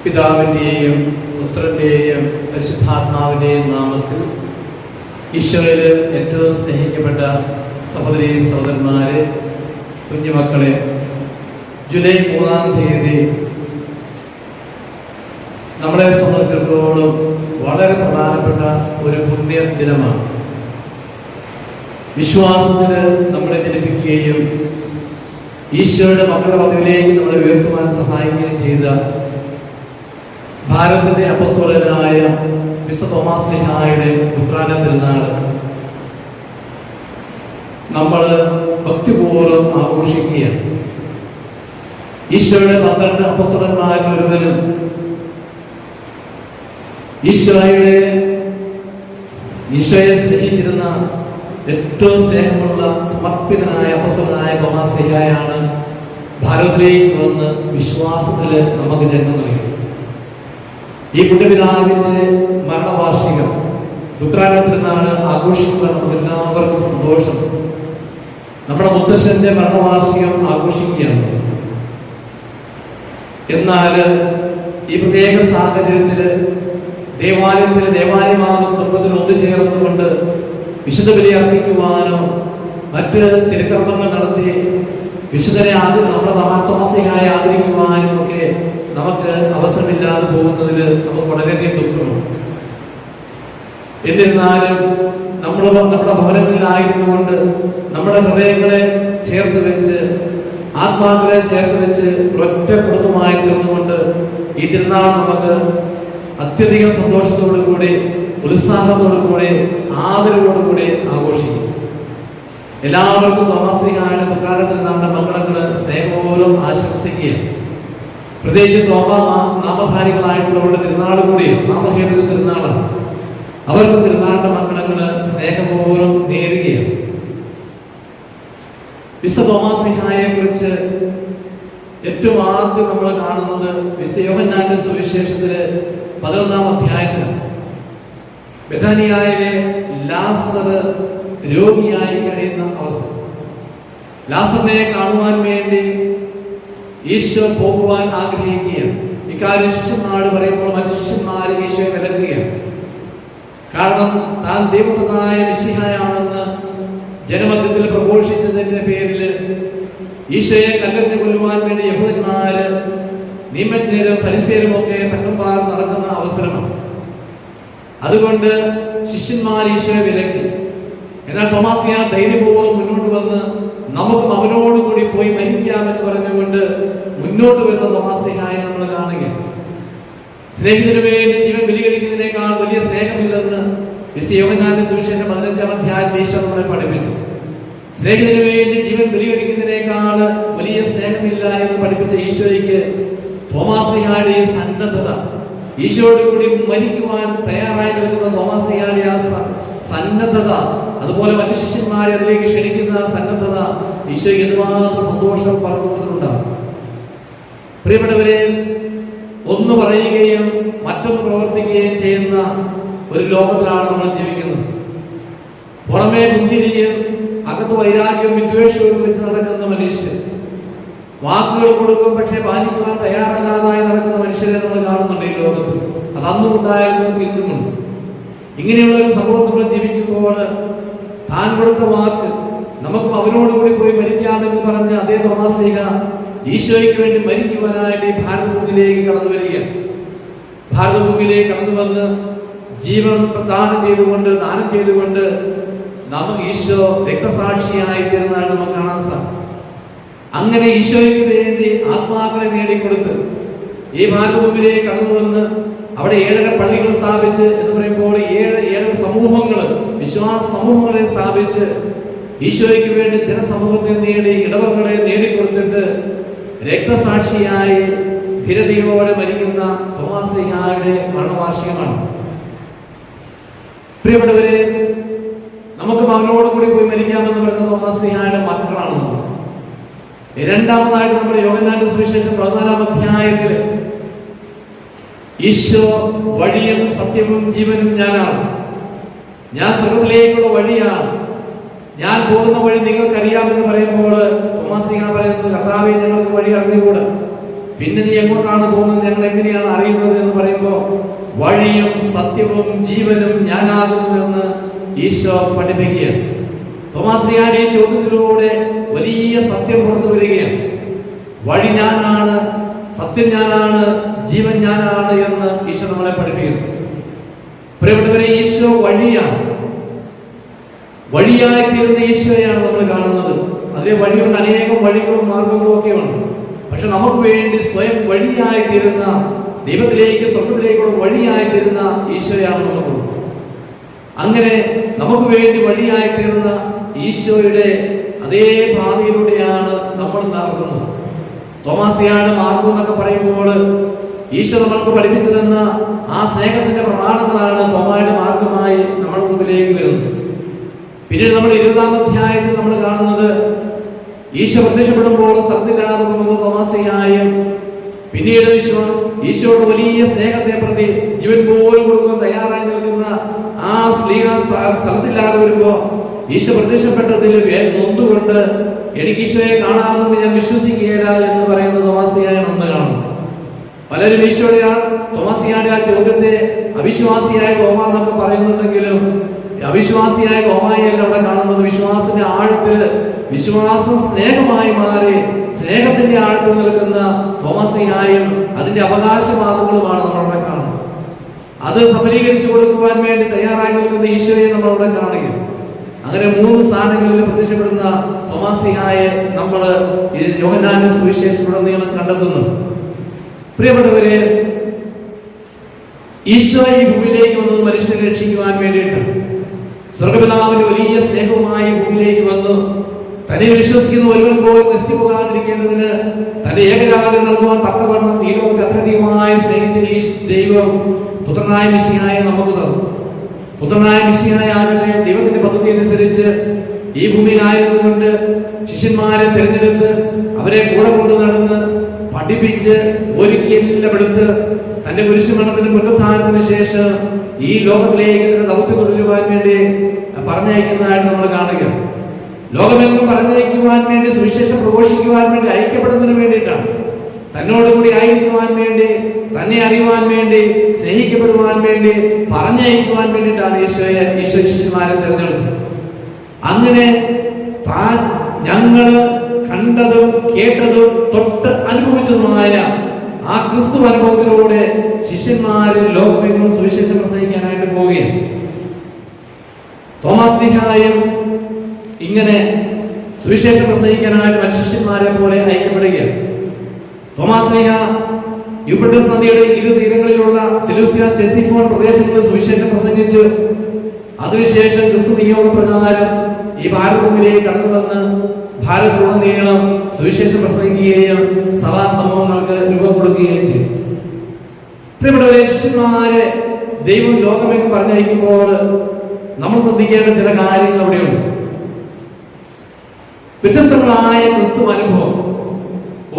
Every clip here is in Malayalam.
പിതാവിൻ്റെയും പുത്രൻ്റെയും പരിശുദ്ധാത്മാവിൻ്റെയും നാമത്തിൽ ഈശോയിൽ ഏറ്റവും സ്നേഹിക്കപ്പെട്ട സഹോദരീ സഹോദരന്മാരെ, കുഞ്ഞുമക്കളെ, ജൂലൈ 3-ാം തീയതി നമ്മളെ സംബന്ധിച്ചിടത്തോളം വളരെ പ്രധാനപ്പെട്ട ഒരു പുണ്യ ദിനമാണ്. വിശ്വാസത്തിൽ നമ്മളെ ജനിപ്പിക്കുകയും ഈശോയുടെ മക്കളുടെ പദവിയിലേക്ക് നമ്മളെ ഉയർത്തുവാൻ സഹായിക്കുകയും ചെയ്ത ഭാരതത്തിന്റെ അപ്പസ്തോലനായ വിശുദ്ധ തോമാസ് ശ്ലീഹായുടെ ഉത്രാന തിരുനാൾ നമ്മൾ ഭക്തിപൂർവ്വം ആഘോഷിക്കുകയാണ്. ഈശോയുടെ 12 അപ്പസ്തോലന്മാരിൽ ഒരുവനും ഈശോയെ സ്നേഹിച്ചിരുന്ന ഏറ്റവും സ്നേഹമുള്ള സമർപ്പിതനായ അപ്പസ്തോലനായ തോമാസ് ശ്ലീഹായാണ് ഭാരതത്തിലേക്ക് വന്ന് വിശ്വാസത്തിൽ നമുക്ക് ജന്മം നൽകി. ഈ പുണ്യപിതാവിന്റെ മരണവാർഷികം ദുഃഖാന തിരുനാൾ ആഘോഷിക്കുവാൻ നമുക്ക് എല്ലാവർക്കും സന്തോഷം. നമ്മുടെ മുത്തശ്ശന്റെ മരണവാർഷികം ആഘോഷിക്കുകയാണ്. എന്നാൽ ഈ പ്രത്യേക സാഹചര്യത്തില് ദേവാലയമാകുന്ന കുടുംബത്തിൽ ഒത്തുചേർന്നുകൊണ്ട് വിശുദ്ധ ബലി അർപ്പിക്കുവാനോ മറ്റ് തിരുക്കർമ്മങ്ങൾ നടത്തി വിശുദ്ധനെ നമ്മുടെ തോമാസിഹായി ആദരിക്കുവാനും ഒക്കെ നമുക്ക് അവസരമില്ലാതെ പോകുന്നതിൽ നമുക്ക് വളരെയധികം ദുഃഖമാണ്. എന്നിരുന്നാലും നമ്മുടെ ഭവനങ്ങളിലായിരുന്നുകൊണ്ട് നമ്മുടെ ഹൃദയങ്ങളെ ചേർത്ത് വെച്ച് ആത്മാക്കളെ ചേർത്ത് വെച്ച് ഒരൊറ്റ കുടുംബമായി തീർന്നുകൊണ്ട് ഈ തിരുനാൾ നമുക്ക് അത്യധികം സന്തോഷത്തോടു കൂടി, ഉത്സാഹത്തോടു കൂടി, ആദരവോടു കൂടി ആഘോഷിക്കും. എല്ലാവർക്കും തോമാസ് ശ്ലീഹായുടെ ദുഃഖാന തിരുനാളിന്റെ മംഗളങ്ങള് സ്നേഹപൂർവ്വം ആശംസിക്കുകയാണ്. പ്രത്യേകിച്ച് നാമധാരികളായിട്ടുള്ളവരുടെ തിരുനാൾ കൂടിയും നാമഹേതുക തിരുനാളാണ്. അവർക്ക് തിരുനാളിന്റെ മംഗളങ്ങള് സ്നേഹപൂർവ്വം നേരുകയാണ്. വിശുദ്ധ തോമാസ് ശ്ലീഹായെ കുറിച്ച് ഏറ്റവും ആദ്യം നമ്മൾ കാണുന്നത് വിശുദ്ധ യോഹന്നാന്റെ സുവിശേഷത്തില് 11-ാം അധ്യായത്തിലാണ്. ബെഥാനിയായിലെ ലാസർ രോഗിയായി കഴിയുന്ന അവസരം. ലാസറിനെ കാണുവാൻ വേണ്ടി ഈശോ പോകുവാൻ ആഗ്രഹിക്കുകയാണ്. ഇക്കാര്യം ശിഷ്യന്മാരോട് പറയുമ്പോൾ മറ്റു ശിഷ്യന്മാർ ഈശോയെ വിലക്കുകയാണ്. കാരണം താൻ ദൈവപുത്രനായ മിശിഹായാണെന്ന് ജനമധ്യത്തിൽ പ്രഘോഷിച്ചതിന്റെ പേരിൽ ഈശോയെ കല്ലെറിഞ്ഞ് കൊല്ലുവാൻ വേണ്ടി യഹൂദന്മാര്, നിയമജ്ഞരും ഫരിസേയരും ഒക്കെ തക്കംപാർ നടക്കുന്ന അവസരമാണ്. അതുകൊണ്ട് ശിഷ്യന്മാർ ഈശോയെ വിലക്കി. എന്നാൽ തോമാസ് ശ്ലീഹ ധൈര്യപൂർവ്വം മുന്നോട്ട് വന്ന് നമുക്കും അവനോട് കൂടി പോയി മരിക്കാമെന്ന് പറഞ്ഞുകൊണ്ട് മുന്നോട്ട് വരുന്ന തോമാസ് ശ്ലീഹായെ നമ്മൾ കാണുകയാണ്. സ്നേഹിതന് വേണ്ടി ജീവൻ ബലി കഴിക്കുന്നതിനേക്കാൾ വലിയ സ്നേഹമില്ലെന്ന് വിശുദ്ധ യോഹന്നാന്റെ സുവിശേഷം 15-ാം അധ്യായത്തിൽ ഈശോ നമ്മളെ പഠിപ്പിച്ചു. സ്നേഹിതന് വേണ്ടി ജീവൻ ബലി കഴിക്കുന്നതിനേക്കാൾ വലിയ സ്നേഹമില്ല എന്ന് പഠിപ്പിച്ച ഈശോയ്ക്ക് തോമാസ് ശ്ലീഹായുടെ ഈ സന്നദ്ധത, ഈശോയോട് കൂടി മരിക്കുവാൻ തയ്യാറായി നിൽക്കുന്ന തോമാസ് ശ്ലീഹായുടെ ആ സന്നദ്ധത, അതുപോലെ മറ്റു ശിഷ്യന്മാരെ അതിലേക്ക് ക്ഷണിക്കുന്ന സന്നദ്ധത ഈശോയ്ക്ക് എന്തുമാത്രം സന്തോഷം പകർന്നുകൊടുത്തിട്ടുണ്ടാകും. പ്രിയപ്പെട്ടവരെ, ഒന്ന് പറയുകയും മറ്റൊന്ന് പ്രവർത്തിക്കുകയും ചെയ്യുന്ന ഒരു ലോകത്തിലാണ് നമ്മൾ ജീവിക്കുന്നത്. പുറമേ പുഞ്ചിരിയും അകത്ത് വൈരാഗ്യവും വിദ്വേഷവും വെച്ച് നടക്കുന്ന മനുഷ്യർ, വാക്കുകൾ കൊടുക്കും പക്ഷെ പാലിക്കുവാൻ തയ്യാറല്ലാതായി നടക്കുന്ന മനുഷ്യരെ നമ്മൾ കാണുന്നുണ്ട് ഈ ലോകത്ത്. അത് അന്നും ഉണ്ടായിരുന്നു, ഇന്നുമുണ്ട്. ഇങ്ങനെയുള്ള ഒരു സമൂഹം നമ്മൾ ജീവിക്കുമ്പോൾ താൻ കൊടുത്ത വാക്ക് നമുക്കും അവനോട് കൂടി പോയി മരിക്കാമെന്ന് പറഞ്ഞ് അതേ തോമാസ് ശ്ലീഹ ഈശോയ്ക്ക് വേണ്ടി മരിക്കുവാനായിട്ട് ഈ ഭാരതഭൂമിയിലേക്ക് കടന്നു വരികയാണ്. ഭാരതഭൂമിയിലേക്ക് കടന്നു വന്ന് ജീവൻ ദാനം ചെയ്തുകൊണ്ട് നമുക്ക് ഈശോ രക്തസാക്ഷിയായി തീർന്നാണ് നമുക്ക് കാണാൻ സാധിക്കും. അങ്ങനെ ഈശോയ്ക്ക് വേണ്ടി ആത്മാക്കളെ നേടിക്കൊടുത്ത് ഈ ഭാരതഭൂമിയിലേക്ക് കടന്നു വന്ന് അവിടെ 7 പള്ളികൾ സ്ഥാപിച്ച് എന്ന് പറയുമ്പോൾ 7 സമൂഹങ്ങൾ, വിശ്വാസ സമൂഹങ്ങളെ സ്ഥാപിച്ച് ഈശോയ്ക്ക് വേണ്ടി ജനസമൂഹത്തെ നേടി, ഇടവകളെ നേടിക്കൊടുത്തിട്ട് രക്തസാക്ഷിയായി ധീരതയോടെ മരിക്കുന്ന തോമാസ് ശ്ലീഹായുടെ മരണവാർഷികമാണ്. പ്രിയപ്പെട്ടവരെ, നമുക്ക് അവനോട് കൂടി പോയി മരിക്കാമെന്ന് പറയുന്ന തോമാസ് ശ്ലീഹായുടെ മക്കളാണ്. രണ്ടാമതായിട്ട് നമ്മുടെ യോഹന്നാന്റെ സുവിശേഷം 14-ാം അധ്യായത്തിൽ ഈശോ വഴിയും സത്യവും ജീവനും ഞാനാണ്, ഞാൻ സ്വർഗ്ഗത്തിലേക്കുള്ള വഴിയാണ്, ഞാൻ പോകുന്ന വഴി നിങ്ങൾക്കറിയാമെന്ന് പറയുമ്പോൾ തോമാസ് ശ്ലീഹ പറയുന്നത്, കർത്താവേ, ഞങ്ങൾക്ക് വഴി അറിഞ്ഞുകൂടാ, പിന്നെ നീ എങ്ങോട്ടാണ് പോകുന്നത്, ഞങ്ങൾ എങ്ങനെയാണ് അറിയുന്നത് എന്ന് പറയുമ്പോൾ വഴിയും സത്യവും ജീവനും ഞാനാകുന്നു എന്ന് ഈശോ പഠിപ്പിക്കുകയാണ്. തോമാശ്ലീഹായുടെ ഈ ചോദ്യത്തിലൂടെ വലിയ സത്യം പുറത്തു വരികയാണ്. വഴി ഞാനാണ്, സത്യം ഞാനാണ്, ജീവൻ ഞാനാണ് എന്ന് ഈശോ നമ്മളെ പഠിപ്പിക്കുന്നു. പ്രിയപ്പെട്ടവരെ, ഈശോ വഴിയാണ്. വഴിയായി തീരുന്ന ഈശോയാണ് നമ്മൾ കാണുന്നത്. അതേ വഴിയുണ്ട്, അനേകം വഴികളും മാർഗങ്ങളും ഒക്കെ ഉണ്ട്. പക്ഷെ നമുക്ക് വേണ്ടി സ്വയം വഴിയായി തീരുന്ന, ദൈവത്തിലേക്ക് സ്വർഗത്തിലേക്കുള്ള വഴിയായി തീരുന്ന ഈശോയാണ് നമുക്കുള്ളത്. അങ്ങനെ നമുക്ക് വേണ്ടി വഴിയായി തീർന്ന ഈശോയുടെ അതേ പാതയിലൂടെയാണ് നമ്മൾ നടക്കുന്നത്. തോമാശ്ലീഹായുടെ മാർഗം എന്നൊക്കെ പറയുമ്പോൾ ഈശോ നമ്മൾക്ക് പഠിപ്പിച്ചു തന്ന ആ സ്നേഹത്തിന്റെ പ്രമാണങ്ങളാണ് തോമായുടെ മാർഗമായി നമ്മുടെ മുമ്പിലേക്ക് വരുന്നത്. പിന്നീട് നമ്മൾ 20-ാം അധ്യായത്തിൽ നമ്മൾ കാണുന്നത് ഈശോ പ്രത്യക്ഷപ്പെടുമ്പോൾ സ്ഥലത്തില്ലാതെ പോകുന്ന തോമാശ്ലീഹായും പിന്നീട് ഈശോയുടെ വലിയ സ്നേഹത്തെ പ്രതി ജീവൻ പോലും കൊടുക്കാൻ തയ്യാറായി നിൽക്കുന്ന ആ ശ്ലീഹാ സ്ഥലത്തില്ലാതെ വരുമ്പോ ഈശോ പ്രത്യക്ഷപ്പെട്ടതിൽ നൊന്തുകൊണ്ട് എനിക്ക് ഈശോയെ കാണാതെ ഞാൻ വിശ്വസിക്കുകയില്ല എന്ന് പറയുന്ന തോമാശ്ലീഹായെ നമ്മൾ കാണുന്നു. പലരും തോമാശ്ലീഹായുടെ ആ ചോദ്യത്തെ അവിശ്വാസിയായ തോമ എന്നൊക്കെ പറയുന്നുണ്ടെങ്കിലും അവിശ്വാസിയായ തോമായല്ല അവിടെ കാണുന്നത്. വിശ്വാസത്തിന്റെ ആഴത്തിൽ വിശ്വാസം സ്നേഹമായി മാറി സ്നേഹത്തിന്റെ ആഴത്തിൽ നിൽക്കുന്ന തോമാശ്ലീഹായും അതിന്റെ അവകാശവാദങ്ങളുമാണ് നമ്മളവിടെ കാണുന്നത്. അത് സഫലീകരിച്ചു കൊടുക്കുവാൻ വേണ്ടി തയ്യാറായി നിൽക്കുന്ന ഈശോയെ നമ്മളവിടെ കാണുകയും അങ്ങനെ 3 സ്ഥാനങ്ങളിൽ പ്രത്യക്ഷപ്പെടുന്ന തോമാശ്ലീഹായെ നമ്മൾ യോഹന്നാന്റെ സുവിശേഷത്തിലുടനീളം കണ്ടെത്തുന്നു. പ്രിയപ്പെട്ടവരെ, ഈശോ ഈ ഭൂമിയിലേക്ക് വന്നത് മനുഷ്യരെ രക്ഷിക്കുവാൻ വേണ്ടിയിട്ട് സ്വർഗ്ഗപിതാവിന്റെ വലിയ സ്നേഹവുമായി ഭൂമിയിലേക്ക് വന്നു. തന്നെ വിശ്വസിക്കുന്ന ഒരുവൻ പോലും നശിച്ചു പോകാതിരിക്കേണ്ടതിന് തന്റെ ഏകജാതൻ നൽകുവാൻ തക്കവണ്ണം ഈ ലോകത്തെ അത്യധികമായി സ്നേഹിച്ച ഈ ദൈവം പുത്രനായ മിശിഹായെ നമുക്ക് തന്നു. പുത്രനായ മിശിഹായെ ആകട്ടെ ദൈവത്തിന്റെ പദ്ധതി അനുസരിച്ച് ഈ ഭൂമിയിലായിരുന്നുകൊണ്ട് ശിഷ്യന്മാരെ തിരഞ്ഞെടുത്ത് അവരെ കൂടെ കൊണ്ടു നടന്ന് പഠിപ്പിച്ച് ഒരുക്കി എല്ലാം എടുത്ത് തന്റെ കുരിശുമരണത്തിന് പുനരുത്ഥാനത്തിന് ശേഷം ഈ ലോകത്തിലേക്ക് ദൗത്യം തുടരുവാൻ വേണ്ടി പറഞ്ഞയക്കുന്നതായിട്ട് നമ്മൾ കാണുക. ലോകമെങ്ങും പറഞ്ഞയക്കുവാൻ വേണ്ടി, സുവിശേഷം പ്രഘോഷിക്കുവാൻ വേണ്ടി, ഐക്യപ്പെടുന്നതിന് വേണ്ടിയിട്ടാണ്. തന്നോടുകൂടി ആയിരിക്കുവാൻ വേണ്ടി, തന്നെ അറിയുവാൻ വേണ്ടി, സ്നേഹിക്കപ്പെടുവാൻ വേണ്ടി, പറഞ്ഞയക്കുവാൻ വേണ്ടിയിട്ടാണ് ഈശോ ശിഷ്യന്മാരെ തിരഞ്ഞെടുത്തത്. അങ്ങനെ താൻ ഞങ്ങള് കണ്ടതും കേട്ടതും തൊട്ട് അനുഭവിച്ചതുമായ ആ ക്രിസ്തു അനുഭവത്തിലൂടെ ശിഷ്യന്മാരിൽ ലോകമെങ്ങും സുവിശേഷം പ്രസംഗിക്കാനായിട്ട് പോവുകയാണ്. തോമാശ്ലീഹായും ഇങ്ങനെ സുവിശേഷം പ്രസംഗിക്കാനായിട്ട് മറ്റു ശിഷ്യന്മാരെ പോലെ ഐക്യപ്പെടുകയാണ്. തോമാശ്ലീഹ യൂഫ്രട്ടീസ് നദിയുടെ 2 തീരങ്ങളിലുള്ള സെലൂസിയ, സ്റ്റെസിഫോൺ പ്രദേശങ്ങളിൽ സുവിശേഷം പ്രസംഗിച്ചു. അതിനുശേഷം ക്രിസ്തു നിയോഗപ്രകാരം ഈ ഭാരതഭൂമിയിലേക്ക് കടന്നു വന്ന് ഭാരതത്തിലുടനീളം സുവിശേഷം പ്രസംഗിക്കുകയും സഭാ സമൂഹങ്ങൾക്ക് രൂപം കൊടുക്കുകയും ചെയ്തു. പ്രിയപ്പെട്ടവരെ, ശിഷ്യന്മാരെ ദൈവം ലോകമെങ്ങും പറഞ്ഞയക്കുമ്പോൾ നമ്മൾ ശ്രദ്ധിക്കേണ്ട ചില കാര്യങ്ങൾ അവിടെയുണ്ട്. വ്യത്യസ്തങ്ങളായ ക്രിസ്തു അനുഭവം.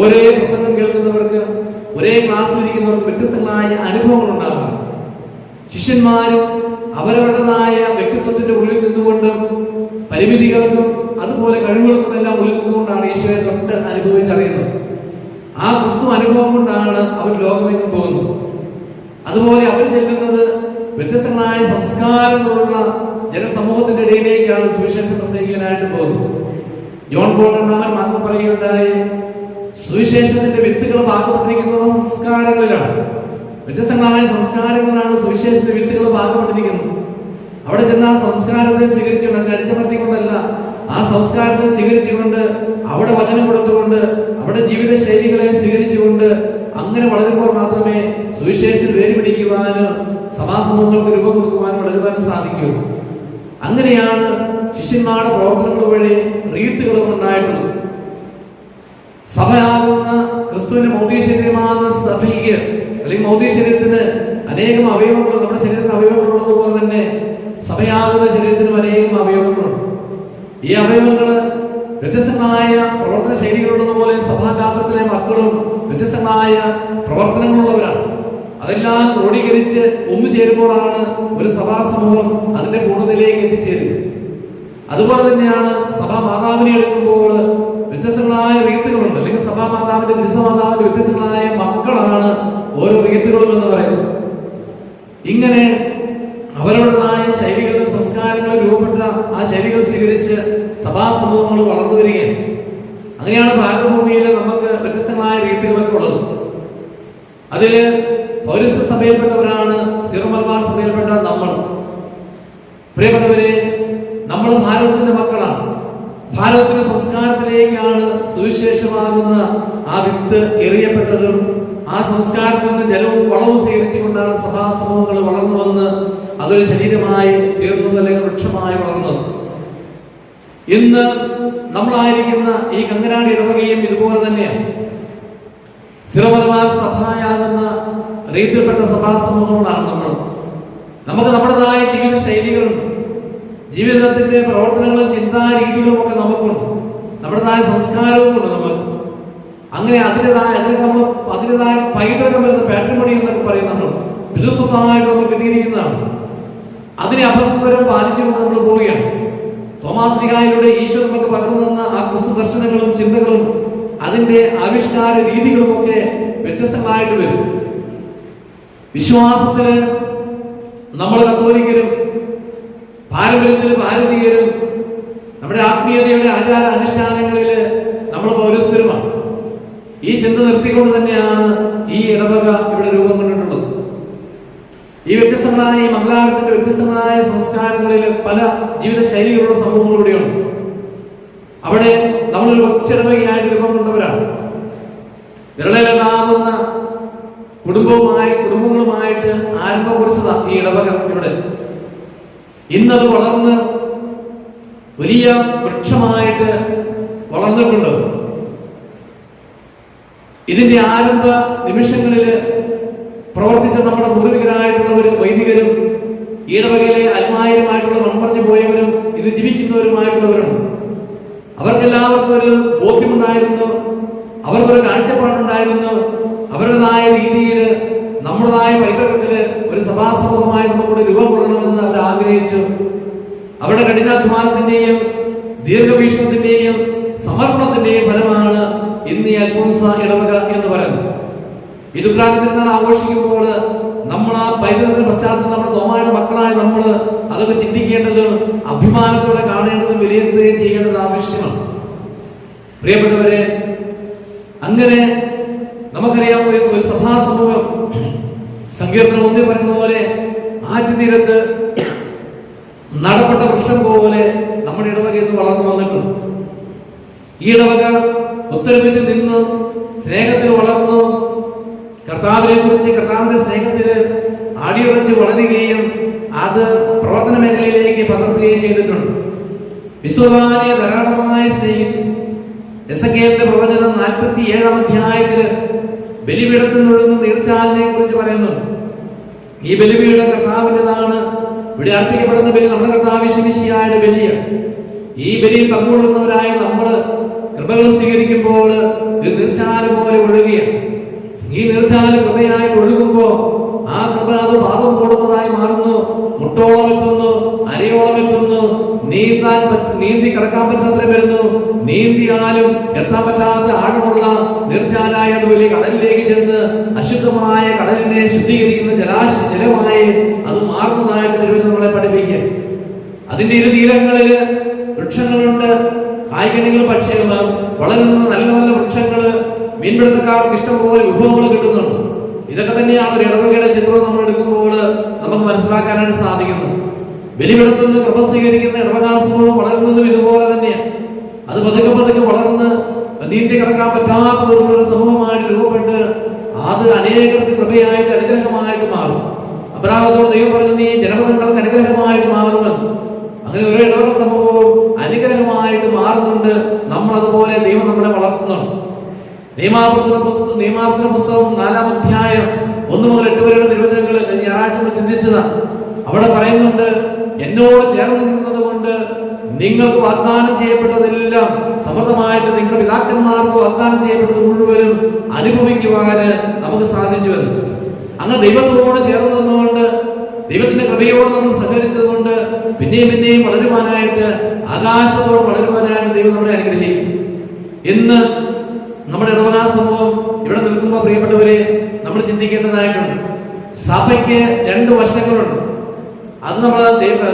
ഒരേ പ്രസംഗം കേൾക്കുന്നവർക്ക്, ഒരേ ക്ലാസ്സിൽ ഇരിക്കുന്നവർക്ക് വ്യത്യസ്തങ്ങളായ അനുഭവങ്ങൾ ഉണ്ടാകും. ശിഷ്യന്മാരും അവരവരുടേതായ വ്യക്തിത്വത്തിന്റെ ഉള്ളിൽ നിന്നുകൊണ്ടും പരിമിതികൾക്കും അതുപോലെ കഴിവുകൾക്കും എല്ലാം ഉള്ളിൽ നിന്നുകൊണ്ടാണ് ഈശോയെ തൊട്ട് അനുഭവിച്ചറിയുന്നത്. ആ ക്രിസ്തു അനുഭവം കൊണ്ടാണ് അവർ ലോകമെങ്ങും പോകുന്നത്. അതുപോലെ അവർ ചെല്ലുന്നത് വ്യത്യസ്തങ്ങളായ സംസ്കാരങ്ങളുള്ള ജനസമൂഹത്തിന്റെ ഇടയിലേക്കാണ് സുവിശേഷം പ്രസംഗിക്കാനായിട്ട് പോകുന്നത്. ജോൺ പോൾ രണ്ടാമൻ മാത്രം പറയുകയുണ്ടായി, സുവിശേഷത്തിന്റെ വിത്തുകൾ പാകപ്പെട്ടിരിക്കുന്നത് സംസ്കാരങ്ങളിലാണ്. വ്യത്യസ്തങ്ങളായ സംസ്കാരങ്ങളാണ് സുവിശേഷത്തിന്റെ വിത്തുകൾ പാകപ്പെട്ടിരിക്കുന്നത്. അവിടെ ചെന്നാൽ സംസ്കാരത്തെ സ്വീകരിച്ചുകൊണ്ട്, അതിനെ അടിച്ചമർത്തിക്കൊണ്ടല്ല, ആ സംസ്കാരത്തെ സ്വീകരിച്ചുകൊണ്ട്, അവിടെ വചനം കൊടുത്തുകൊണ്ട്, അവിടെ ജീവിത ശൈലികളെ സ്വീകരിച്ചുകൊണ്ട് അങ്ങനെ വളരുമ്പോൾ മാത്രമേ സുവിശേഷത്തിൽ വേര് പിടിക്കുവാനും സഭാസമൂഹങ്ങൾക്ക് രൂപം കൊടുക്കുവാനും വളരുവാനും സാധിക്കുകയുള്ളൂ. അങ്ങനെയാണ് ശിഷ്യന്മാരുടെ പ്രവർത്തനങ്ങൾ വഴി റീത്തുകളും ഉണ്ടായിട്ടുള്ളത്. സഭയാകുന്ന ക്രിസ്തുവിന്റെ ഭൗതിക ശരീരമാകുന്ന സഭയ്ക്ക് അല്ലെങ്കിൽ ഭൗതിക ശരീരത്തിന് അനേകം അവയവങ്ങൾ, നമ്മുടെ ശരീരത്തിന് അവയവങ്ങളുള്ളതുപോലെ തന്നെ സഭയാകുന്ന ശരീരത്തിനും അനേകം അവയവങ്ങളുണ്ട്. ഈ അവയവങ്ങൾ വ്യത്യസ്തമായ പ്രവർത്തന ശൈലികളുള്ളതുപോലെ സഭാഗാത്രത്തിലെ മക്കളും വ്യത്യസ്തമായ പ്രവർത്തനങ്ങളുള്ളവരാണ്. അതെല്ലാം ക്രോഡീകരിച്ച് ഒന്നുചേരുമ്പോഴാണ് ഒരു സഭാ സമൂഹം അതിന്റെ പൂർണ്ണതയിലേക്ക് എത്തിച്ചേരുന്നത്. അതുപോലെ തന്നെയാണ് സഭാ മാതാവിനെ എടുക്കുമ്പോൾ വ്യത്യസ്തങ്ങളായ റീത്തുകളുണ്ട്. അല്ലെങ്കിൽ സഭാമാതാവിന്റെ ഗൃഹമാതാവിന്റെ വ്യത്യസ്തങ്ങളായ മക്കളാണ് ഓരോ റീത്തുകളും എന്ന് പറയുന്നത്. ഇങ്ങനെ അവരവരുടേതായ ശൈലികളിലും സംസ്കാരങ്ങളിൽ രൂപപ്പെട്ട ആ ശൈലികൾ സ്വീകരിച്ച് സഭാസമൂഹങ്ങൾ വളർന്നു വരികയാണ്. അങ്ങനെയാണ് ഭാരതഭൂമിയിൽ നമുക്ക് വ്യത്യസ്തമായ രീതികളൊക്കെ ഉള്ളത്. അതില് പൗരസ്ത്യ സഭയിൽപ്പെട്ടവരാണ് സീറോ മലബാർ സഭയിൽപ്പെട്ട നമ്മൾ. പ്രിയപ്പെട്ടവരെ, നമ്മൾ ഭാരതത്തിന്റെ മക്കളാണ്. ഭാരതത്തിന്റെ സംസ്കാരത്തിലേക്കാണ് സുവിശേഷമാകുന്ന ആ വിത്ത് എറിയപ്പെട്ടതും ആ സംസ്കാരത്തിൽ നിന്ന് ജലവും വളവും സ്വീകരിച്ചുകൊണ്ടാണ് സഭാസമൂഹങ്ങൾ വളർന്നു വന്ന് അതൊരു ശരീരമായി തീർന്നത്, അല്ലെങ്കിൽ വൃക്ഷമായി വളർന്നത്. ഇന്ന് നമ്മളായിരിക്കുന്ന ഈ കങ്കനാടി ഇടവകയും ഇതുപോലെ തന്നെയാണ്. സീറോ മലബാർ സഭയാകുന്ന റീതിയിൽപ്പെട്ട സഭാസമൂഹങ്ങളാണ് നമ്മൾ. നമുക്ക് നമ്മുടേതായ ജീവിത ശൈലികളുണ്ട്, ജീവിതത്തിന്റെ പ്രവർത്തനങ്ങളും ചിന്താരീതികളും ഒക്കെ നമുക്കുണ്ട്, നമ്മുടേതായ സംസ്കാരവും ഉണ്ട് നമുക്ക്. അങ്ങനെ അതിൻ്റെതായ പൈതൃകം എന്ന പാട്രിമണി എന്നൊക്കെ പറയും. നമ്മൾ പിതൃസ്വത്തായിട്ട് നമുക്ക് കിട്ടിയിരിക്കുന്നതാണ്. അതിനെ അഭംഗരം പാലിച്ചുകൊണ്ട് നമ്മൾ പോവുകയാണ്. തോമാസ് ലീഗായിലൂടെ ഈശോ നമുക്ക് പകർന്നു തന്ന ആ ക്രിസ്തു ദർശനങ്ങളും ചിന്തകളും അതിന്റെ ആവിഷ്കാര രീതികളും ഒക്കെ വ്യത്യസ്തങ്ങളായിട്ട് വരും. വിശ്വാസത്തില് നമ്മൾ കത്തോലിക്കരും, പാരമ്പര്യത്തിൽ ഭാരതീയരും, നമ്മുടെ ആത്മീയതയുടെ ആചാര അനുഷ്ഠാനങ്ങളിൽ നമ്മൾ പൗരസ്ത്യരുമാണ്. ഈ ചിന്ത നിർത്തിക്കൊണ്ട് തന്നെയാണ് ഈ ഇടവക ഇവിടെ രൂപം കൊണ്ടിട്ടുള്ളത്. ഈ വ്യത്യസ്തങ്ങളായ ഈ മംഗളാരത്തിന്റെ വ്യത്യസ്തങ്ങളായ സംസ്കാരങ്ങളിൽ പല ജീവിത ശൈലികളുള്ള സമൂഹങ്ങളിലൂടെയാണ്. അവിടെ നമ്മളൊരു കൊച്ചിടവകയായിട്ട് രൂപം കൊണ്ടവരാണ്. വിരളയിലാവുന്ന കുടുംബങ്ങളുമായിട്ട് ആരംഭം കുറിച്ചതാ ഈ ഇടവക ഇവിടെ. ഇന്നത് വളർന്ന് വലിയ വൃക്ഷമായിട്ട് വളർന്നിട്ടുണ്ട്. ഇതിന്റെ ആരംഭ നിമിഷങ്ങളിൽ പ്രവർത്തിച്ച നമ്മുടെ പൂർവികരായിട്ടുള്ളവരും വൈദികരും ഈടവകയിലെ അൽമായരുമായിട്ടുള്ള മൺമറഞ്ഞു പോയവരും ഇത് ജീവിക്കുന്നവരുമായിട്ടുള്ളവരും അവർക്കെല്ലാവർക്കും ഒരു ബോധ്യമുണ്ടായിരുന്നു, അവർക്കൊരു കാഴ്ചപ്പാടുണ്ടായിരുന്നു. അവരുടേതായ രീതിയിൽ നമ്മുടേതായ പൈതൃകത്തില് ഒരു സഭാസമൂഹമായി നമുക്കൂടെ രൂപം കൊള്ളണമെന്ന് അവർ ആഗ്രഹിച്ചു. അവരുടെ കഠിനാധ്വാനത്തിന്റെയും ദീർഘവീക്ഷണത്തിന്റെയും സമർപ്പണത്തിന്റെയും ഫലമാണ് ഇന്ന് ഈ അൽഫോൻസ ഇടവക എന്ന് പറയുന്നത്. ഈ ദുഃഖാതിരുന്നാൾ ആഘോഷിക്കുമ്പോൾ നമ്മൾ ആ പൈതൃകത്തിന്റെ പശ്ചാത്തലത്തിൽ നമ്മുടെ തോമായുടെ മക്കളായ നമ്മൾ അതൊക്കെ ചിന്തിക്കേണ്ടതും അഭിമാനത്തോടെ കാണേണ്ടതും വിലയിരുത്തുകയും ചെയ്യേണ്ടത് ആവശ്യമാണ്. പ്രിയപ്പെട്ടവരെ, അങ്ങനെ നമുക്കറിയാം ഒരു സഭാസമൂഹം സങ്കീർത്തനം 1 പറയുന്ന പോലെ ആറ്റുതീരത്ത് നടപ്പെട്ട വൃക്ഷം പോലെ നമ്മുടെ ഇടവക എന്ന് വളർന്നു വന്നിട്ടുണ്ട്. ഈ ഇടവക ഒത്തൊരുമിച്ച് നിന്ന് സ്നേഹത്തിൽ വളർന്നു കർത്താവിനെ കുറിച്ച് കർത്താവിന്റെ സ്നേഹത്തിൽ ആടിയുറച്ച് വളരുകയും അത് പ്രവർത്തന മേഖലയിലേക്ക് പകർത്തുകയും ചെയ്തിട്ടുണ്ട്. വിശ്വവാനെ ധാരാളമായി സ്നേഹിച്ചു. എസെക്കിയേലിന്റെ പ്രവചനം 47-ാം അധ്യായത്തിൽ ബലിപീഠത്തിൽ നിന്നൊഴുകുന്ന നീർച്ചാലിനെ കുറിച്ച് പറയുന്നു. ഈ ബലിപീഠം കർത്താവിൻ്റെതാണ്. ഇവിടെ അർപ്പിക്കപ്പെടുന്ന ബലി നമ്മുടെ കർത്താവ് യേശുമിശിഹായുടെ ബലിയാണ്. ഈ ബലിയിൽ പങ്കുകൊള്ളുന്നവരായി നമ്മൾ കൃപകൾ സ്വീകരിക്കുമ്പോൾ ഒരു നീർച്ചാല് പോലെ ഒഴുകുകയാണ്. ഈ നീർച്ചാല് കൃപയായിട്ട് ഒഴുകുമ്പോ ആ കൃപ അത് പാദം കൂടുന്നതായി മാറുന്നു, മുട്ടോളം എത്തുന്നു, അരയോളം എത്തുന്നു, നീന്തി കടക്കാൻ പറ്റാത്ത വരുന്നു. നീന്തിയാലും എത്താൻ പറ്റാത്ത ആഴമുള്ള നീർച്ചാലായ അത് വലിയ കടലിലേക്ക് ചെന്ന് അശുദ്ധമായ കടലിനെ ശുദ്ധീകരിക്കുന്ന ജലമായി അത് മാറുന്നതായിട്ട് തിരുവനന്തപുരം നമ്മളെ പഠിപ്പിക്കുക. അതിന്റെ ഇരു തീരങ്ങളിൽ വൃക്ഷങ്ങളുണ്ട്, കായ്കനികൾ, പക്ഷികൾ വളരുന്ന നല്ല നല്ല വൃക്ഷങ്ങള്, മീൻപിടുത്തക്കാർക്ക് ഇഷ്ടംപോലെ വിഭവങ്ങൾ കിട്ടുന്നുണ്ട്. ഇതൊക്കെ തന്നെയാണ് ഒരു ഇടവകയുടെ ചിത്രം നമ്മൾ എടുക്കുമ്പോൾ നമുക്ക് മനസ്സിലാക്കാനായിട്ട് സാധിക്കുന്നത്. ബലിപീഠത്തിൽ കൃപ സ്വീകരിക്കുന്ന ഇടവകാസമൂഹം വളരുന്നതും ഇതുപോലെ തന്നെയാണ്. അത് പതുക്കെ പതുക്കെ വളർന്ന് നീന്തി കിടക്കാൻ പറ്റാത്ത വിധത്തിലുള്ള സമൂഹമായിട്ട് രൂപപ്പെട്ട് അത് അനേകർക്ക് കൃപയായിട്ട് അനുഗ്രഹമായിട്ട് മാറും. അബ്രാഹത്തോട് ദൈവം പറഞ്ഞു, നീ ജനപദങ്ങൾക്ക് അനുഗ്രഹമായിട്ട് മാറുമെന്ന്. അങ്ങനെ ഒരു ഇടവക സമൂഹവും അനുഗ്രഹമായിട്ട് മാറുന്നുണ്ട്. നമ്മളതുപോലെ ദൈവം നമ്മളെ വളർത്തുന്നുണ്ട്. നിയമാവർത്തന പുസ്തകം 4-ാം അധ്യായം 1 മുതൽ 8 വരെയുള്ള തിരുവചനങ്ങൾ ഞായറാഴ്ച നമ്മൾ ചിന്തിച്ചതാണ്. അവിടെ പറയുന്നുണ്ട്, എന്നോട് ചേർന്ന് നിന്നത് കൊണ്ട് നിങ്ങൾക്ക് വാഗ്ദാനം ചെയ്യപ്പെട്ടതെല്ലാം സമൃദ്ധമായിട്ട് നിങ്ങളുടെ പിതാക്കന്മാർക്ക് വാഗ്ദാനം ചെയ്യപ്പെട്ടത് മുഴുവനും അനുഭവിക്കുവാൻ നമുക്ക് സാധിച്ചു എന്ന്. അങ്ങനെ ദൈവത്തോട് ചേർന്ന് നിന്നുകൊണ്ട് ദൈവത്തിന്റെ കൃപയോട് നമ്മൾ സഹകരിച്ചത് കൊണ്ട് പിന്നെയും വളരുവാനായിട്ട്, ആകാശത്തോട് വളരുവാനായിട്ട് ദൈവം നമ്മളെ അനുഗ്രഹിക്കും. ഇന്ന് നമ്മുടെ ഇടവക സമൂഹം ഇവിടെ നിൽക്കുമ്പോൾ പ്രിയപ്പെട്ടവരെ നമ്മൾ ചിന്തിക്കേണ്ടതായിട്ടുണ്ട്. സഭയ്ക്ക് 2 വശങ്ങളുണ്ട്. അത് നമ്മൾ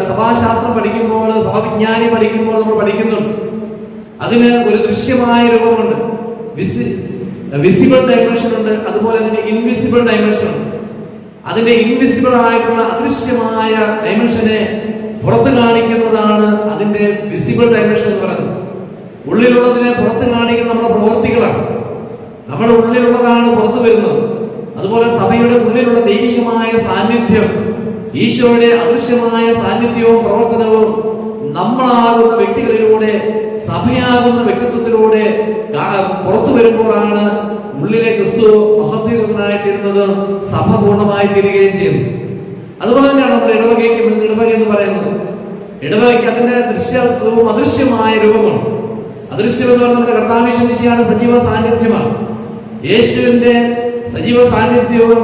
സഭാശാസ്ത്രം പഠിക്കുമ്പോൾ, സഭാവിജ്ഞാനി പഠിക്കുമ്പോൾ നമ്മൾ പഠിക്കുന്നുണ്ട്. അതിന് ഒരു ദൃശ്യമായ രൂപമുണ്ട്, വിസിബിൾ ഡൈമെൻഷൻ ഉണ്ട്, അതുപോലെ തന്നെ ഇൻവിസിബിൾ ഡൈമെൻഷൻ ഉണ്ട്. അതിന്റെ ഇൻവിസിബിൾ ആയിട്ടുള്ള അദൃശ്യമായ ഡൈമെൻഷനെ പുറത്ത് കാണിക്കുന്നതാണ് അതിന്റെ വിസിബിൾ ഡൈമെൻഷൻ എന്ന് പറയുന്നത്. ഉള്ളിലുള്ളതിനെ പുറത്ത് കാണിക്കുന്ന നമ്മുടെ പ്രവൃത്തികളാണ്. നമ്മുടെ ഉള്ളിലുള്ളതാണ് പുറത്തു വരുന്നത്. അതുപോലെ സഭയുടെ ഉള്ളിലുള്ള ദൈവികമായ സാന്നിധ്യം, ഈശോയുടെ അദൃശ്യമായ സാന്നിധ്യവും പ്രവർത്തനവും നമ്മളാകുന്ന വ്യക്തികളിലൂടെ, സഭയാകുന്ന വ്യക്തിത്വത്തിലൂടെ പുറത്തു വരുമ്പോഴാണ് ഉള്ളിലെ ക്രിസ്തു മഹത്വനായിത്തീരുന്നത്, സഭ പൂർണ്ണമായി തീരുകയും ചെയ്യുന്നു. അതുപോലെ തന്നെയാണ് നമ്മൾ ഇടവക എന്ന് പറയുന്നത്. ഇടവകയ്ക്ക് അതിന്റെ ദൃശ്യവും അദൃശ്യമായ രൂപമാണ്. അദൃശ്യം എന്ന് പറയുന്നത് നമ്മുടെ കർത്താവിശിയാണ് സജീവ സാന്നിധ്യമാണ്. യേശുവിന്റെ സജീവ സാന്നിധ്യവും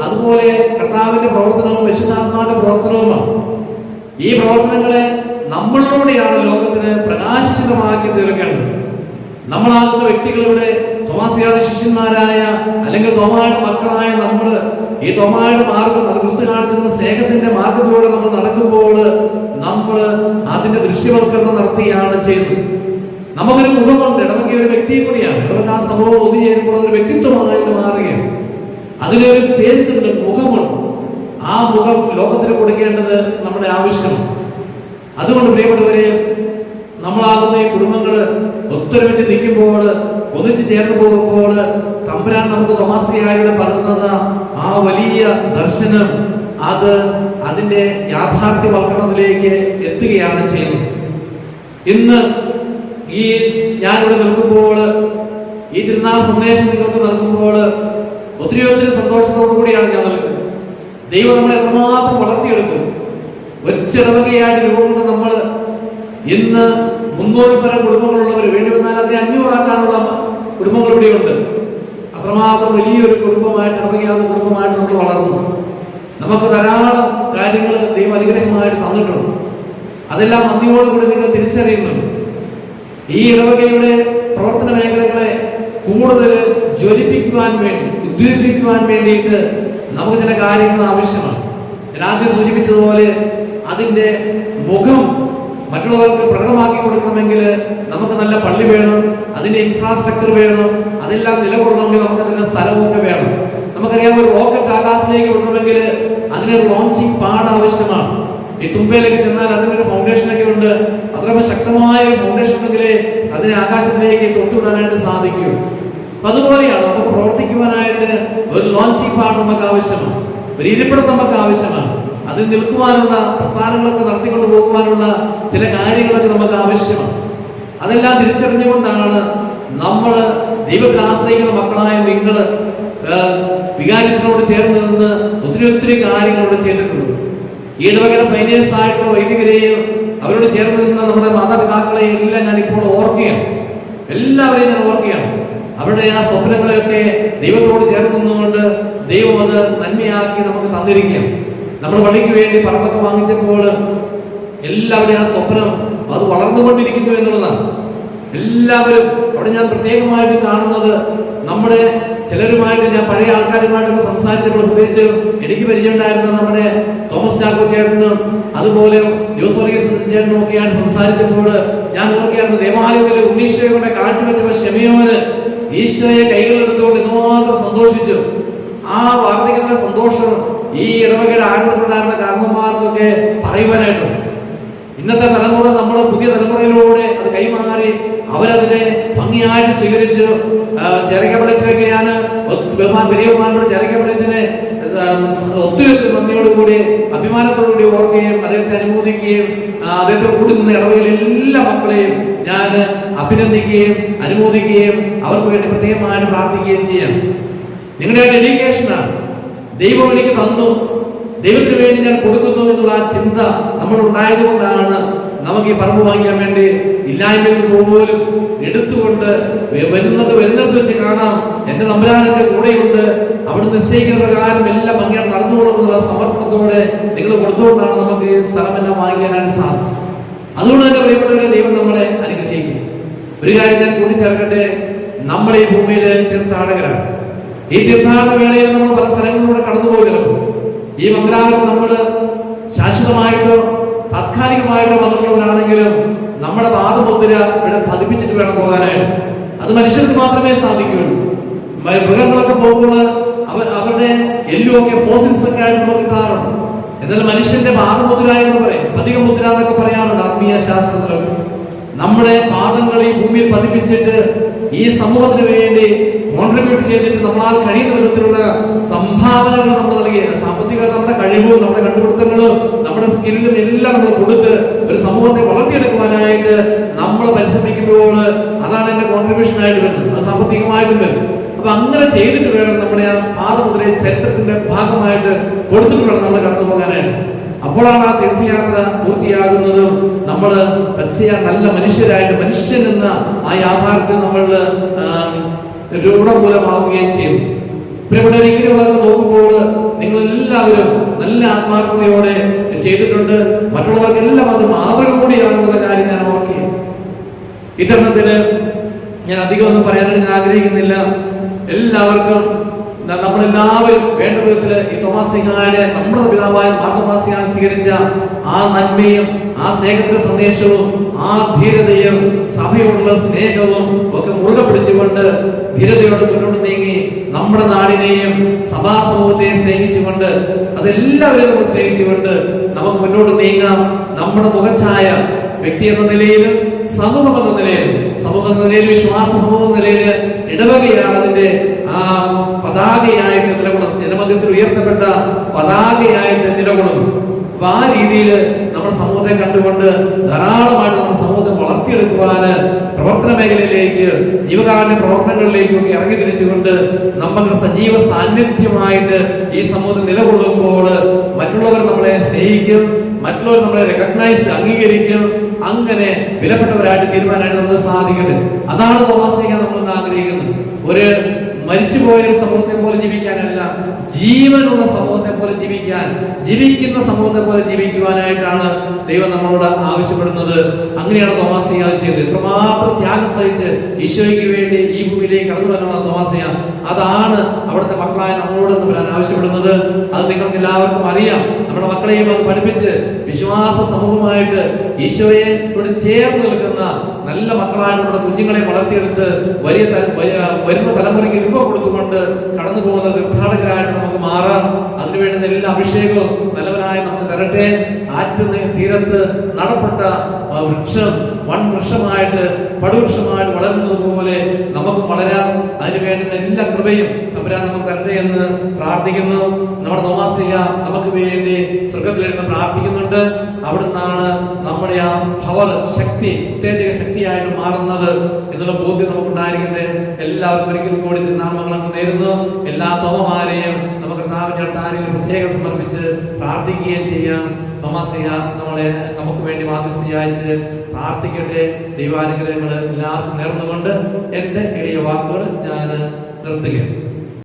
അതുപോലെ കർത്താവിന്റെ പ്രവർത്തനവും വിശുദ്ധാത്മാവിന്റെ പ്രവർത്തനവുമാണ്. ഈ പ്രവർത്തനങ്ങളെ നമ്മളിലൂടെയാണ് ലോകത്തിന് പ്രകാശിതമാക്കി തീർക്കേണ്ടത്. നമ്മളാകുന്ന വ്യക്തികളിവിടെ തോമാസിയുടെ ശിഷ്യന്മാരായ അല്ലെങ്കിൽ തോമായുടെ മക്കളായ നമ്മൾ ഈ തോമായുടെ മാർഗം, അത് ക്രിസ്തു കാണിക്കുന്ന സ്നേഹത്തിന്റെ മാർഗത്തിലൂടെ നമ്മൾ നടക്കുമ്പോൾ നമ്മൾ അതിന്റെ ദൃശ്യവൽക്കരണം നടത്തുകയാണ് ചെയ്യുന്നത്. നമുക്കൊരു മുഖമുണ്ട്. ഇടവക ഒരു വ്യക്തിയെ കൂടിയാണ്. ഇടവക ആ സമൂഹം ഒന്നുചേരുമ്പോൾ അതൊരു വ്യക്തിത്വമായിട്ട് മാറുകയാണ്. അതിലൊരു ഫേസ് ഉണ്ട്, മുഖമുണ്ട്. ആ മുഖം ലോകത്തിന് കൊടുക്കേണ്ടത് നമ്മുടെ ആവശ്യമാണ്. അതുകൊണ്ട് പ്രിയപ്പെട്ടവരെ, നമ്മളാകുന്ന ഈ കുടുംബങ്ങൾ ഒത്തൊരുമിച്ച് നിൽക്കുമ്പോൾ, ഒന്നിച്ച് ചേർന്ന് പോകുമ്പോൾ തമ്പുരാൻ നമുക്ക് തോമാസിയായുടെ പറയുന്നത് ആ വലിയ ദർശനം അത് അതിന്റെ യാഥാർത്ഥ്യവൽക്കരണത്തിലേക്ക് എത്തുകയാണ് ചെയ്യുന്നത്. ഇന്ന് ഈ ഞാനിവിടെ നിൽക്കുമ്പോൾ, ഈ തിരുനാൾ സന്ദേശം നിങ്ങൾക്ക് നൽകുമ്പോൾ ഒത്തിരി സന്തോഷത്തോടു കൂടിയാണ് ഞാൻ നൽകുന്നത്. ദൈവം നമ്മളെ എത്രമാത്രം വളർത്തിയെടുത്തു. ഒരിടവകയായിട്ട് രൂപം കൊണ്ട് നമ്മൾ ഇന്ന് 300 പരം കുടുംബങ്ങളുള്ളവർ, വേണ്ടി വന്നാൽ അതിനെ 500 ആക്കാനുള്ള കുടുംബങ്ങൾ ഇവിടെയുണ്ട്. അത്രമാത്രം വലിയൊരു കുടുംബമായിട്ട്, ഇടവകയാകുന്ന കുടുംബമായിട്ട് നമ്മൾ വളർന്നു. നമുക്ക് ധാരാളം കാര്യങ്ങൾ ദൈവം അനുഗ്രഹമായിട്ട് തന്നിട്ടുണ്ട്. അതെല്ലാം നന്ദിയോടുകൂടി നിങ്ങൾ തിരിച്ചറിയുന്നുണ്ട്. ഈ ഇടവകയുടെ പ്രവർത്തന മേഖലകളെ കൂടുതൽ ജ്വലിപ്പിക്കുവാൻ വേണ്ടി, ഉദ്ദീപിക്കുവാൻ വേണ്ടിയിട്ട് നമുക്ക് ചില കാര്യങ്ങൾ ആവശ്യമാണ്. ഞാൻ ആദ്യം സൂചിപ്പിച്ചതുപോലെ അതിന്റെ മുഖം മറ്റുള്ളവർക്ക് പ്രകടമാക്കി കൊടുക്കണമെങ്കിൽ നമുക്ക് നല്ല പള്ളി വേണം, അതിന്റെ ഇൻഫ്രാസ്ട്രക്ചർ വേണം, അതെല്ലാം നിലകൊള്ളണമെങ്കിൽ നമുക്ക് അതിന്റെ സ്ഥലമൊക്കെ വേണം. നമുക്കറിയാം, ഒരു റോക്കറ്റ് ആകാശത്തിലേക്ക് വിടണമെങ്കിൽ അതിനൊരു ലോഞ്ചിങ് പാഡ് ആവശ്യമാണ്. ഈ തുമ്പയിലേക്ക് ചെന്നാൽ അതിനൊരു ഫൗണ്ടേഷനൊക്കെ ഉണ്ട്. അത്ര ശക്തമായ ഒരു ഫൗണ്ടേഷൻ ഉണ്ടെങ്കിലേ അതിനെ ആകാശത്തിലേക്ക് തൊട്ടുവിടാനായിട്ട് സാധിക്കും. അപ്പൊ അതുപോലെയാണ് നമുക്ക് പ്രവർത്തിക്കുവാനായിട്ട് ഒരു ലോഞ്ചിങ് പാഡ് നമുക്ക് ആവശ്യമാണ്, ഒരു ഇരിപ്പിടം നമുക്ക് ആവശ്യമാണ്. അതിൽ നിൽക്കുവാനുള്ള പ്രസ്ഥാനങ്ങളൊക്കെ നടത്തിക്കൊണ്ട് പോകുവാനുള്ള ചില കാര്യങ്ങളൊക്കെ നമുക്ക് ആവശ്യമാണ്. അതെല്ലാം തിരിച്ചറിഞ്ഞുകൊണ്ടാണ് നമ്മൾ ദൈവത്തിൽ ആശ്രയിക്കുന്ന മക്കളായ നിങ്ങൾ വികാരിച്ചനോട് ചേർന്ന് നിന്ന് ഒത്തിരി കാര്യങ്ങളോട് ചെയ്തിട്ടുണ്ട്. ഈ ഇടവകയുടെ ഫൈനേഴ്സ് ആയിട്ടുള്ള വൈദികരെയും അവരോട് ചേർന്ന് നിന്ന നമ്മുടെ മാതാപിതാക്കളെയും എല്ലാം ഞാൻ ഇപ്പോൾ ഓർക്കുകയാണ്. എല്ലാവരെയും ഞാൻ ഓർക്കുകയാണ്. അവരുടെ ആ സ്വപ്നങ്ങളെയൊക്കെ ദൈവത്തോട് ചേർന്ന് നിന്നുകൊണ്ട് ദൈവം അത് നന്മയാക്കി നമുക്ക് തന്നിരിക്കുകയാണ്. നമ്മൾ പള്ളിക്ക് വേണ്ടി പറമ്പൊക്കെ വാങ്ങിച്ചപ്പോൾ എല്ലാവരുടെയും ആ സ്വപ്നം അത് വളർന്നുകൊണ്ടിരിക്കുന്നു എന്നുള്ളതാണ്. എല്ലാവരും അവിടെ ഞാൻ പ്രത്യേകമായിട്ട് കാണുന്നത്, നമ്മുടെ ചിലരുമായിട്ട് ഞാൻ പഴയ ആൾക്കാരുമായിട്ടൊക്കെ സംസാരിച്ചപ്പോൾ, പ്രത്യേകിച്ച് എനിക്ക് പരിചയമുണ്ടായിരുന്ന നമ്മുടെ തോമസ് ചാക്കോ ചേട്ടനും അതുപോലെ ജോസ് ചേട്ടനും ഒക്കെയാണ് സംസാരിച്ചപ്പോൾ ഞാൻ നോക്കിയായിരുന്നു, ദേവാലയത്തിലെ ഉണ്ണീശ്വരെ കൊണ്ട് കാഴ്ചവെച്ചപ്പോൾ ഷെമിയോന് ഈശോയെ കൈകളെടുത്തുകൊണ്ട് എന്തുമാത്രം സന്തോഷിച്ചു. ആ വാർദ്ധക്യത്തിന്റെ സന്തോഷം ഈ ഇടവകയുടെ ആരംഭത്തിലുണ്ടായിരുന്ന കാരണന്മാർക്കൊക്കെ പറയുവാനായിട്ടുണ്ട്. ഇന്നത്തെ തലമുറ, നമ്മൾ പുതിയ തലമുറയിലൂടെ അത് കൈമാറി അവരതിനെ ഭംഗിയായിട്ട് സ്വീകരിച്ചു. ചെറിയപ്പള്ളിച്ചനൊക്കെ ഞാൻ പെരിയന്മാരോട് ചെറിയപ്പള്ളിച്ചനെ ഒത്തിരി നന്ദിയോടുകൂടി അഭിമാനത്തോടുകൂടി ഓർക്കുകയും അദ്ദേഹത്തെ അനുമോദിക്കുകയും അദ്ദേഹത്തോട് കൂടി നിന്ന ഇടവകയിലെ എല്ലാ മക്കളെയും ഞാൻ അഭിനന്ദിക്കുകയും അനുമോദിക്കുകയും അവർക്ക് വേണ്ടി പ്രത്യേകമായിട്ട് പ്രാർത്ഥിക്കുകയും ചെയ്യാം. നിങ്ങളുടെ ഡെഡിക്കേഷനാണ്. ദൈവം എനിക്ക് തന്നു, ദൈവത്തിന് വേണ്ടി ഞാൻ കൊടുക്കുന്നു എന്നുള്ള ആ ചിന്ത നമ്മൾ ഉണ്ടായതുകൊണ്ടാണ് നമുക്ക് ഈ പറമ്പ് വാങ്ങിക്കാൻ വേണ്ടി ഇല്ലായ്മയിൽ പോലും എടുത്തുകൊണ്ട് വരുന്നിടത്ത് വെച്ച് കാണാം, എന്റെ തമ്പുരാന്റെ കൂടെയുണ്ട്, അവിടെ നിശ്ചയിക്കുന്ന പ്രകാരം എല്ലാം ഭംഗിയായി നടന്നുകൊള്ളുന്നുള്ള സമർപ്പണത്തോടെ നിങ്ങൾ കൊടുത്തുകൊണ്ടാണ് നമുക്ക് ഈ സ്ഥലമെല്ലാം വാങ്ങിക്കാനായിട്ട് സാധിച്ചത്. അതുകൊണ്ട് തന്നെ പ്രിയപ്പെട്ടവരെ, ദൈവം നമ്മളെ അനുഗ്രഹിക്കും. ഒരു കാര്യം ഞാൻ കൂട്ടിച്ചേർക്കട്ടെ, നമ്മുടെ ഈ ഭൂമിയിലെ തീർത്ഥാടകരാണ്. ഈ തീർത്ഥാടന വേളയിൽ നമ്മൾ പല സ്ഥലങ്ങളിലൂടെ കടന്നു പോകുന്നു. ഈ മംഗലാപുരം നമ്മൾ ശാശ്വതമായിട്ടോ താത്കാലികമായിട്ടോ വന്നിട്ടുള്ളവരാണെങ്കിലും നമ്മുടെ പാദമുദ്ര ഇവിടെ പതിപ്പിച്ചിട്ട് വേണം പോകാനായിട്ട്. അത് മനുഷ്യർക്ക് മാത്രമേ സാധിക്കുകയുള്ളൂ. മൃഗങ്ങളൊക്കെ പോകുമ്പോൾ അവരുടെ എല്ലുമൊക്കെ ഫോസിൽസ് ഒക്കെ ആയിട്ട് നമുക്ക് കിട്ടാറുണ്ട്. എന്നാൽ മനുഷ്യന്റെ പാദമുദ്ര എന്ന് പറയും, പതിക മുദ്ര എന്നൊക്കെ പറയാറുണ്ട് ആത്മീയ ശാസ്ത്രത്തിലൊക്കെ. നമ്മുടെ പാദങ്ങൾ ഈ ഭൂമിയിൽ പതിപ്പിച്ചിട്ട് ഈ സമൂഹത്തിന് വേണ്ടി കോൺട്രിബ്യൂട്ട് ചെയ്തിട്ട് നമ്മളാൽ കഴിയുന്ന വിധത്തിലുള്ള സംഭാവനകൾ നമ്മൾ നൽകി, സാമ്പത്തിക നമ്മുടെ കഴിവും നമ്മുടെ കണ്ടുപിടുത്തങ്ങളും നമ്മുടെ സ്കില്ലും എല്ലാം നമ്മൾ കൊടുത്ത് ഒരു സമൂഹത്തെ വളർത്തിയെടുക്കുവാനായിട്ട് നമ്മൾ പരിശ്രമിക്കുമ്പോൾ അതാണ് എന്റെ കോൺട്രിബ്യൂഷൻ ആയിട്ട് വരുന്നത്. അത് സാമ്പത്തികമായിട്ടും വരും. അപ്പൊ അങ്ങനെ ചെയ്തിട്ട് വേണം നമ്മുടെ ആ പാദമുദ്രയെ ചരിത്രത്തിന്റെ ഭാഗമായിട്ട് കൊടുത്തിട്ട് വേണം നമ്മൾ കടന്നു പോകാനായിട്ട്. അപ്പോഴാണ് ആ തീർത്ഥയാത്ര പൂർത്തിയാകുന്നതും നമ്മൾ നല്ല മനുഷ്യരായിട്ട് മനുഷ്യൻ എന്ന ആ യാഥാർത്ഥ്യം നമ്മൾ രൂഢമൂലമാവുകയും ചെയ്തു. ഇവിടെ ഇങ്ങനെയുള്ളതൊക്കെ നോക്കുമ്പോൾ നിങ്ങൾ എല്ലാവരും നല്ല ആത്മാർത്ഥതയോടെ ചെയ്തിട്ടുണ്ട്. മറ്റുള്ളവർക്കെല്ലാം അത് മാതൃക കൂടിയാണെന്നുള്ള കാര്യം ഞാൻ ഓർക്കുക. ഇത്തരണത്തില് ഞാൻ അധികം ഒന്നും പറയാനായിട്ട് ഞാൻ ആഗ്രഹിക്കുന്നില്ല. എല്ലാവർക്കും നമ്മളെല്ലാവരും വേണ്ട വിധത്തില് ഈ തോമാശ്ലീഹായുടെ നമ്മുടെ പിതാവായ മാർത്തോമാശ്ലീഹ സ്വീകരിച്ച ആ നന്മയും ആ സ്നേഹത്തിന്റെ സന്ദേശവും ആ ധീരതയും സഭയോടുള്ള സ്നേഹവും ഒക്കെ മുറുകെ പിടിച്ചുകൊണ്ട് ധീരതയോടെ മുന്നോട്ട് നീങ്ങി നമ്മുടെ നാടിനെയും സഭാ സമൂഹത്തെയും സ്നേഹിച്ചുകൊണ്ട് അതെല്ലാവരെയും നമ്മൾ സ്നേഹിച്ചുകൊണ്ട് നമുക്ക് മുന്നോട്ട് നീങ്ങാം. നമ്മുടെ മുഖച്ഛായ വ്യക്തി എന്ന നിലയിലും സമൂഹം എന്ന നിലയിലും വിശ്വാസ സമൂഹം എന്ന നിലയിൽ ഇടവകയാണ് അതിന്റെ ആ പതാകയായിട്ട് നിലകൊള്ളുന്നത്. ജനമധ്യത്തിൽ ഉയർത്തപ്പെട്ട പതാകയായിട്ട് നിലകൊള്ളുന്നു. അപ്പൊ ആ രീതിയിൽ നമ്മുടെ സമൂഹത്തെ കണ്ടുകൊണ്ട് ധാരാളമായിട്ട് നമ്മുടെ സമൂഹത്തെ വളർത്തിയെടുക്കുവാന് പ്രവർത്തന മേഖലയിലേക്ക് ജീവകാരുണ്യ പ്രവർത്തനങ്ങളിലേക്കൊക്കെ ഇറങ്ങി തിരിച്ചുകൊണ്ട് നമ്മുടെ സജീവ സാന്നിധ്യമായിട്ട് ഈ സമൂഹത്തിൽ നിലകൊള്ളുമ്പോൾ മറ്റുള്ളവർ നമ്മളെ സ്നേഹിക്കും, മറ്റുള്ളവർ നമ്മളെ റെക്കഗ്നൈസ് അംഗീകരിക്കും. അങ്ങനെ വിലപ്പെട്ടവരായിട്ട് തീരുമാനമായിട്ട് നമുക്ക് സാധിക്കട്ടെ. അതാണ് തോമാശ്ലീഹ നമ്മൾ ആഗ്രഹിക്കുന്നത്. ഒരു മരിച്ചുപോയ സമൂഹത്തെ പോലെ ജീവിക്കാനല്ല, ജീവനുള്ള സമൂഹത്തെ പോലെ ജീവിക്കാൻ, ജീവിക്കുന്ന സമൂഹത്തെ പോലെ ജീവിക്കുവാനായിട്ടാണ് ദൈവം നമ്മളോട് ആവശ്യപ്പെടുന്നത്. അങ്ങനെയാണ് തോമാശ്ലീഹ ചെയ്തത്. എത്രമാത്രം ത്യാഗം സഹിച്ച് ഈശോയ്ക്ക് വേണ്ടി ഈ ഭൂമിയിലേക്ക് കടന്നു വരണമെന്ന് തോമാശ്ലീഹ. അതാണ് അവിടുത്തെ മക്കളായ നമ്മളോട് വരാൻ ആവശ്യപ്പെടുന്നത്. അത് നിങ്ങൾക്ക് എല്ലാവർക്കും അറിയാം. നമ്മുടെ മക്കളെയും അത് പഠിപ്പിച്ച് വിശ്വാസ സമൂഹമായിട്ട് ഈശോയെ ചേർന്ന് നിൽക്കുന്ന നല്ല മക്കളായ നമ്മുടെ കുഞ്ഞുങ്ങളെ വളർത്തിയെടുത്ത് വരുന്ന തലമുറയ്ക്ക് രൂപം കൊടുത്തുകൊണ്ട് കടന്നു പോകുന്ന തീർത്ഥാടകരായിട്ട് നമുക്ക് മാറാം. അതിനുവേണ്ടുന്ന എല്ലാ അഭിഷേകവും നല്ലവനായി നമുക്ക് തരട്ടെ. തീരത്ത് നടപ്പെട്ട വൃക്ഷം വൻവൃക്ഷമായിട്ട് പടുവൃക്ഷമായിട്ട് വളരുന്നത് പോലെ നമുക്ക് വളരാം. അതിന് വേണ്ടുന്ന എല്ലാ കൃപയും തമ്പുരാൻ നമുക്ക് തരട്ടെ എന്ന് പ്രാർത്ഥിക്കുന്നു. നമ്മുടെ തോമാശ്ലീഹ നമുക്ക് വേണ്ടി സ്വർഗ്ഗത്തിലിരുന്ന് പ്രാർത്ഥിക്കുന്നുണ്ട്. അവിടുന്നാണ് നമ്മുടെ ആ പവർ ശക്തി ഉത്തേജക ശക്തിയായിട്ട് മാറുന്നത് എന്നുള്ള ബോധ്യം നമുക്കുണ്ടായിരിക്കട്ടെ. എല്ലാവർക്കും ഒരിക്കലും കൂടി നാമങ്ങളൊക്കെ നേരുന്നു. എല്ലാ തോമമാരെയും നമുക്ക് പ്രത്യേകം സമർപ്പിച്ച് പ്രാർത്ഥിക്കുകയും ചെയ്യാം. തോമാശ്ലീഹ നമുക്ക് വേണ്ടി മാധ്യസ്ഥയായിട്ട് പ്രാർത്ഥിക്കട്ടെ. ദൈവാനുഗ്രഹങ്ങൾ എല്ലാവർക്കും നേർന്നുകൊണ്ട് എന്റെ എളിയ വാക്കുകൾ ഞാൻ നിർത്തുകയാണ്.